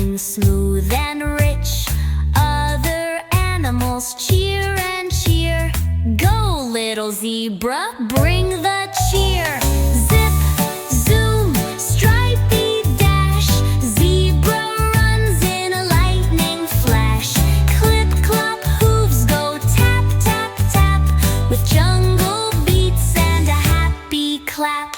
green, smooth and rich. Other animals cheer and cheer. Go, little zebra, bring the cheer. Zip, zoom, stripey dash. Zebra runs in a lightning flash. Clip, clop, hooves go tap, tap, tap, with jungle beats and a happy clap.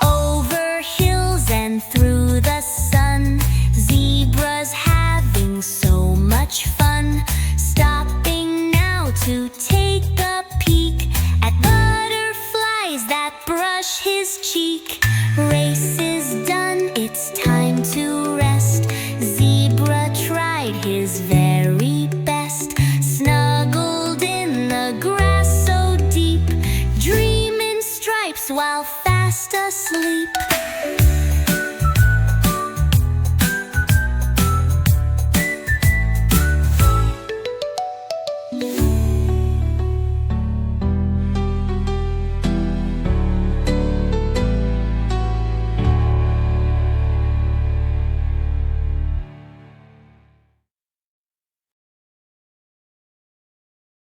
Over hills and through the sun, zebras having so much fun. Stopping now to take a peek at butterflies that brush his cheek. Race is done, it's time to rest. Zebra tried his very best. Snuggled in the grass so deep, dreaming stripes while fast asleep.